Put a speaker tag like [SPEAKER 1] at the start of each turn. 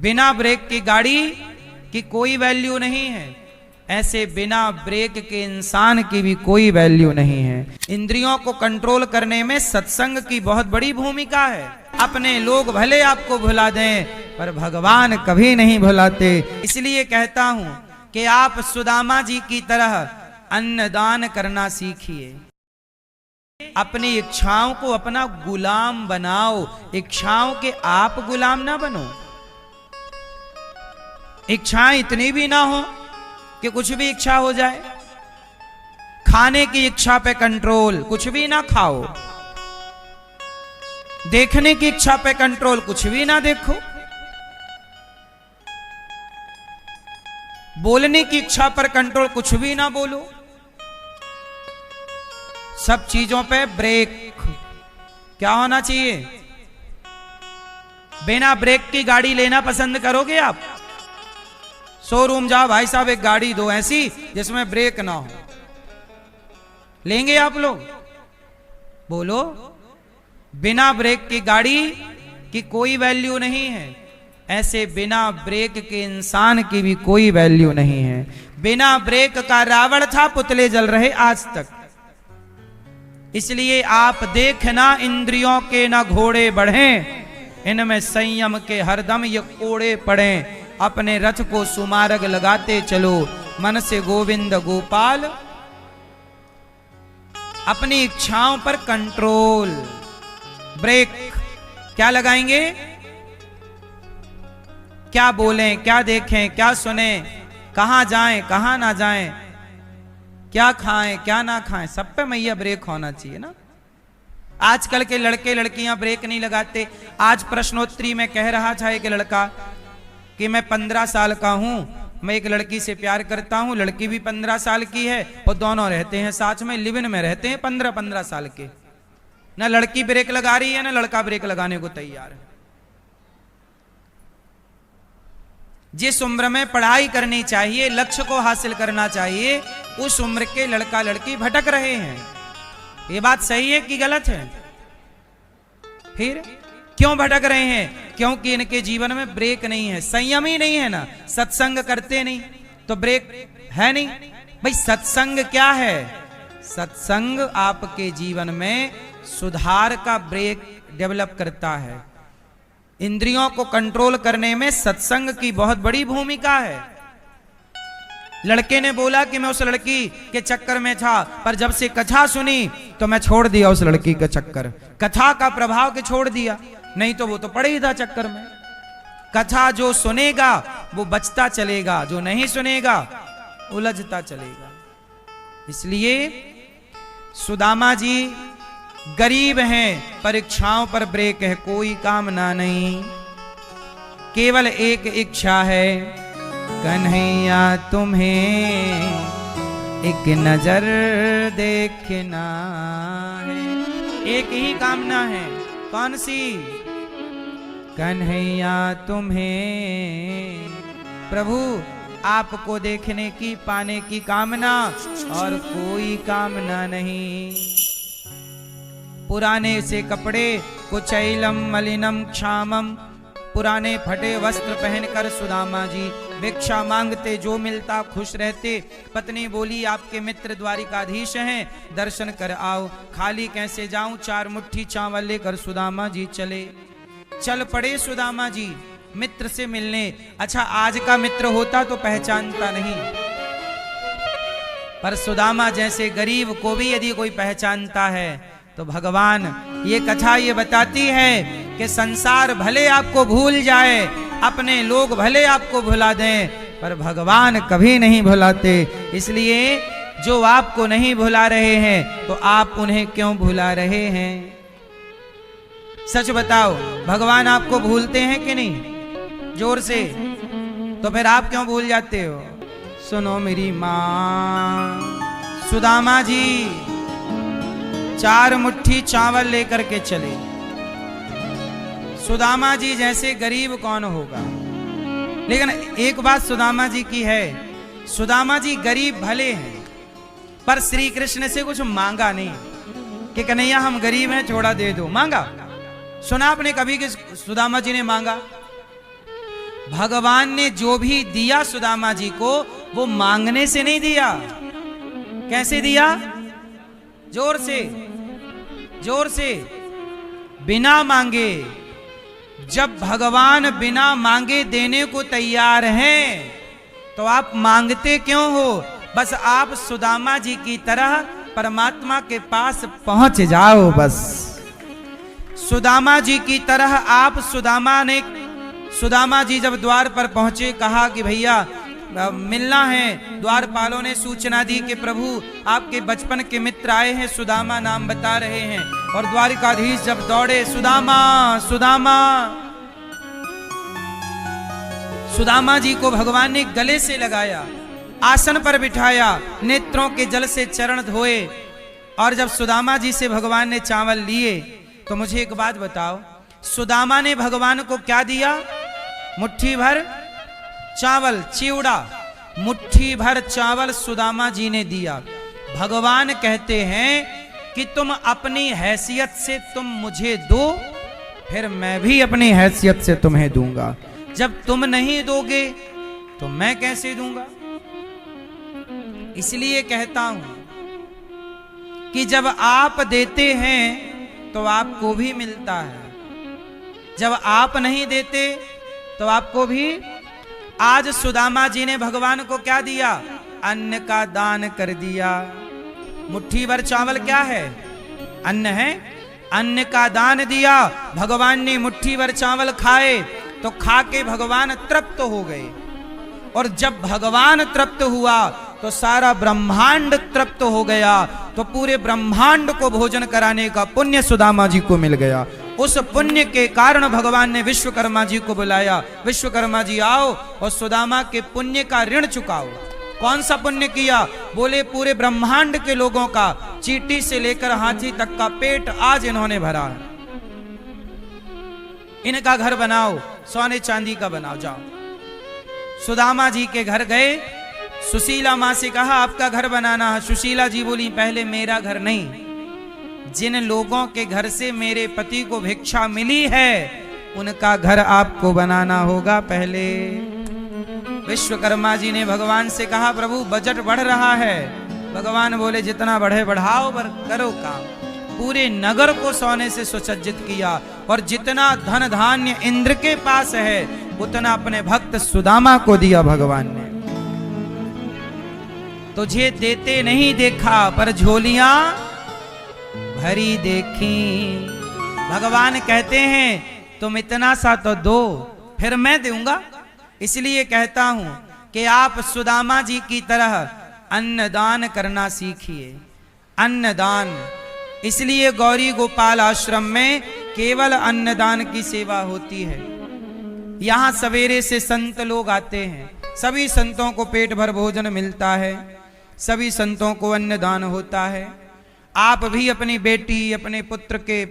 [SPEAKER 1] बिना ब्रेक की गाड़ी की कोई वैल्यू नहीं है, ऐसे बिना ब्रेक के इंसान की भी कोई वैल्यू नहीं है। इंद्रियों को कंट्रोल करने में सत्संग की बहुत बड़ी भूमिका है। अपने लोग भले आपको भुला दें पर भगवान कभी नहीं भुलाते। इसलिए कहता हूं कि आप सुदामा जी की तरह अन्नदान करना सीखिए। अपनी इच्छाओं को अपना गुलाम बनाओ, इच्छाओं के आप गुलाम ना बनो। इच्छाएं इतनी भी ना हो कि कुछ भी इच्छा हो जाए। खाने की इच्छा पे कंट्रोल, कुछ भी ना खाओ। देखने की इच्छा पे कंट्रोल, कुछ भी ना देखो। बोलने की इच्छा पर कंट्रोल, कुछ भी ना बोलो। सब चीजों पे ब्रेक। क्या होना चाहिए? बिना ब्रेक की गाड़ी लेना पसंद करोगे आप? शोरूम जाओ, भाई साहब एक गाड़ी दो ऐसी जिसमें ब्रेक ना हो, लेंगे आप लोग? बोलो। बिना ब्रेक की गाड़ी की कोई वैल्यू नहीं है, ऐसे बिना ब्रेक के इंसान की भी कोई वैल्यू नहीं है। बिना ब्रेक का रावण था, पुतले जल रहे आज तक। इसलिए आप देखना, इंद्रियों के ना घोड़े बढ़े, इनमें संयम के हरदम ये कोड़े पड़े। अपने रथ को सुमार्ग लगाते चलो, मन से गोविंद गोपाल। अपनी इच्छाओं पर कंट्रोल, ब्रेक। क्या लगाएंगे? क्या बोलें, क्या देखें, क्या सुने, कहां जाएं, कहां ना जाएं, क्या खाएं, क्या ना खाएं, सब पे मैया ब्रेक होना चाहिए ना। आजकल के लड़के लड़कियां ब्रेक नहीं लगाते। आज प्रश्नोत्तरी में कह रहा था एक लड़का कि मैं 15 साल का हूं, मैं एक लड़की से प्यार करता हूं, लड़की भी 15 साल की है और दोनों रहते हैं साथ में, लिव इन में रहते हैं 15-15 साल के। ना लड़की ब्रेक लगा रही है ना लड़का ब्रेक लगाने को तैयार है। जिस उम्र में पढ़ाई करनी चाहिए, लक्ष्य को हासिल करना चाहिए, उस उम्र के लड़का लड़की भटक रहे हैं। ये बात सही है कि गलत है? फिर क्यों भटक रहे हैं? क्योंकि इनके जीवन में ब्रेक नहीं है, संयम ही नहीं है ना। सत्संग करते नहीं तो ब्रेक है नहीं। भाई सत्संग क्या है? सत्संग आपके जीवन में सुधार का ब्रेक डेवलप करता है। इंद्रियों को कंट्रोल करने में सत्संग की बहुत बड़ी भूमिका है। लड़के ने बोला कि मैं उस लड़की के चक्कर में था, पर जब से कथा सुनी तो मैं छोड़ दिया उस लड़की का चक्कर। कथा का प्रभाव के छोड़ दिया, नहीं तो वो तो पड़े ही था चक्कर में। कथा जो सुनेगा वो बचता चलेगा, जो नहीं सुनेगा उलझता चलेगा। इसलिए सुदामा जी गरीब हैं, परीक्षाओं पर ब्रेक है, कोई कामना नहीं, केवल एक इच्छा है, कन्हैया तुम्हें एक नजर देखना है। एक ही कामना है, कौन सी? कन्हैया तुम्हें, प्रभु आपको देखने की, पाने की कामना, और कोई कामना नहीं। पुराने से कपड़े, कुचैलम मलिनम क्षामम, पुराने फटे वस्त्र पहनकर सुदामा जी भिक्षा मांगते, जो मिलता खुश रहते। पत्नी बोली आपके मित्र द्वारिकाधीश हैं, दर्शन कर आओ। खाली कैसे जाऊं, 4 मुट्ठी चावल लेकर सुदामा जी चल पड़े सुदामा जी मित्र से मिलने। अच्छा आज का मित्र होता तो पहचानता नहीं, पर सुदामा जैसे गरीब को भी यदि कोई पहचानता है तो भगवान, ये कथा ये बताती है कि संसार भले आपको भूल जाए, अपने लोग भले आपको भुला दें, पर भगवान कभी नहीं भुलाते। इसलिए जो आपको नहीं भुला रहे हैं तो आप उन्हें क्यों भुला रहे हैं? सच बताओ, भगवान आपको भूलते हैं कि नहीं? जोर से। तो फिर आप क्यों भूल जाते हो? सुनो मेरी मां, सुदामा जी 4 मुट्ठी चावल लेकर के चले। सुदामा जी जैसे गरीब कौन होगा? लेकिन एक बात सुदामा जी की है, सुदामा जी गरीब भले हैं पर श्री कृष्ण से कुछ मांगा नहीं कि कन्हैया हम गरीब हैं थोड़ा दे दो, मांगा? सुना आपने कभी कि सुदामा जी ने मांगा? भगवान ने जो भी दिया सुदामा जी को वो मांगने से नहीं दिया। कैसे दिया? जोर से, जोर से, बिना मांगे। जब भगवान बिना मांगे देने को तैयार हैं तो आप मांगते क्यों हो? बस आप सुदामा जी की तरह परमात्मा के पास पहुंच जाओ। बस सुदामा जी की तरह आप, सुदामा जी जब द्वार पर पहुंचे, कहा कि भैया मिलना है। द्वारपालों ने सूचना दी कि प्रभु आपके बचपन के मित्र आए हैं, सुदामा नाम बता रहे हैं। और द्वारिकाधीश जब दौड़े, सुदामा सुदामा। सुदामा जी को भगवान ने गले से लगाया, आसन पर बिठाया, नेत्रों के जल से चरण धोए। और जब सुदामा जी से भगवान ने चावल लिए तो मुझे एक बात बताओ, सुदामा ने भगवान को क्या दिया? मुट्ठी भर चावल, चिवड़ा, मुट्ठी भर चावल सुदामा जी ने दिया। भगवान कहते हैं कि तुम अपनी हैसियत से तुम मुझे दो, फिर मैं भी अपनी हैसियत से तुम्हें दूंगा। जब तुम नहीं दोगे तो मैं कैसे दूंगा? इसलिए कहता हूं कि जब आप देते हैं तो आपको भी मिलता है, जब आप नहीं देते तो आपको भी। आज सुदामा जी ने भगवान को क्या दिया? अन्न का दान कर दिया। मुट्ठी भर चावल क्या है? अन्न है। अन्न का दान दिया। भगवान ने मुट्ठी भर चावल खाए तो खा के भगवान तृप्त हो गए। और जब भगवान तृप्त हुआ तो सारा ब्रह्मांड तृप्त हो गया। तो पूरे ब्रह्मांड को भोजन कराने का पुण्य सुदामा जी को मिल गया। उस पुण्य के कारण भगवान ने विश्वकर्मा जी को बुलाया, विश्वकर्मा जी आओ और सुदामा के पुण्य का ऋण चुकाओ। कौन सा पुण्य किया? बोले पूरे ब्रह्मांड के लोगों का, चींटी से लेकर हाथी तक का पेट आज इन्होंने भरा है। इनका घर बनाओ, सोने चांदी का बनाओ, जाओ। सुदामा जी के घर गए, सुशीला मां से कहा आपका घर बनाना है। सुशीला जी बोली पहले मेरा घर नहीं, जिन लोगों के घर से मेरे पति को भिक्षा मिली है उनका घर आपको बनाना होगा पहले। विश्वकर्मा जी ने भगवान से कहा प्रभु बजट बढ़ रहा है। भगवान बोले जितना बढ़े बढ़ाओ, करो काम। पूरे नगर को सोने से सुसज्जित किया और जितना धन धान्य इंद्र के पास है उतना अपने भक्त सुदामा को दिया भगवान ने। तुझे देते नहीं देखा पर झोलियां भरी देखी। भगवान कहते हैं तुम इतना सा तो दो, फिर मैं दूंगा। इसलिए कहता हूं कि आप सुदामा जी की तरह अन्नदान करना सीखिए। अन्नदान, इसलिए गौरी गोपाल आश्रम में केवल अन्नदान की सेवा होती है। यहां सवेरे से संत लोग आते हैं, सभी संतों को पेट भर भोजन मिलता है, सभी संतों को अन्नदान होता है। आप भी अपनी बेटी, अपने पुत्र के